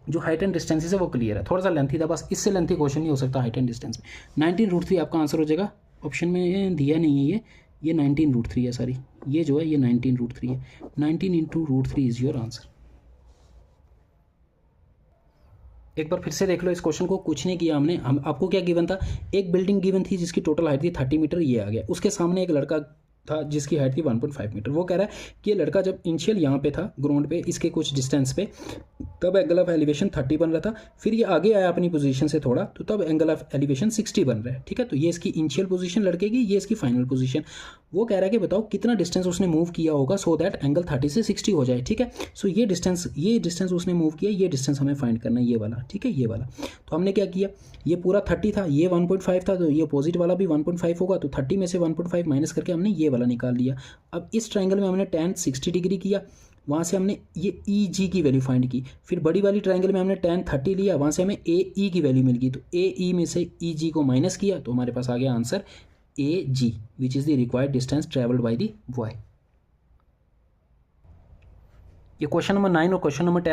जो हाइट एंड डिस्टेंसेस है वो क्लियर है। थोड़ा सा लेंथी था, बस इससे लेंथी क्वेश्चन नहीं हो सकता हाइट एंड डिस्टेंस में। 19 √3 आपका आंसर हो जाएगा। ऑप्शन में दिया नहीं है ये, ये 19√3 है, सॉरी ये जो है ये 19√3 है। 19 इंटू √3 इज़ योर आंसर। एक बार फिर से देख लो इस क्वेश्चन को, कुछ नहीं किया हमने। हम आपको क्या गिवन था, एक बिल्डिंग गिवन थी जिसकी टोटल हाइट थी 30 मीटर, ये आ गया। उसके सामने एक लड़का था जिसकी हाइट थी 1.5 मीटर। वो कह रहा है कि ये लड़का जब इनिशियल यहाँ पे था ग्राउंड पे, इसके कुछ डिस्टेंस पे, तब एंगल ऑफ एलिवेशन 30 बन रहा था। फिर ये आगे आया अपनी पोजीशन से थोड़ा, तो तब एंगल ऑफ एलिवेशन 60 बन रहा है। ठीक है, तो ये इसकी इनिशियल पोजीशन लड़के की, ये इसकी फाइनल पोजीशन। वो कह रहा है कि बताओ कितना डिस्टेंस उसने मूव किया होगा सो दैट एंगल 30 से 60 हो जाए। ठीक है, सो ये डिस्टेंस उसने मूव किया, ये डिस्टेंस हमें फाइंड करना है, ये वाला। ठीक है, ये वाला। तो हमने क्या किया, ये पूरा 30 था, ये 1.5 था, तो ये अपोजिट वाला भी 1.5 होगा, तो 30 में से 1.5 माइनस करके हमने ये वाला निकाल लिया। अब इस ट्राइंगल में हमने tan 60 डिग्री किया, वहाँ से हमने ये ई जी की वैल्यू फाइंड की। फिर बड़ी वाली ट्राइंगल में हमने tan 30 लिया, वहाँ से हमें ए ई की वैल्यू मिल गई, तो ए ई में से ई जी को माइनस किया, तो हमारे पास आ गया answer A G, which is the required distance travelled by the boy. ये क्वेश्चन नंबर 9 और क्वेश्चन नंबर 10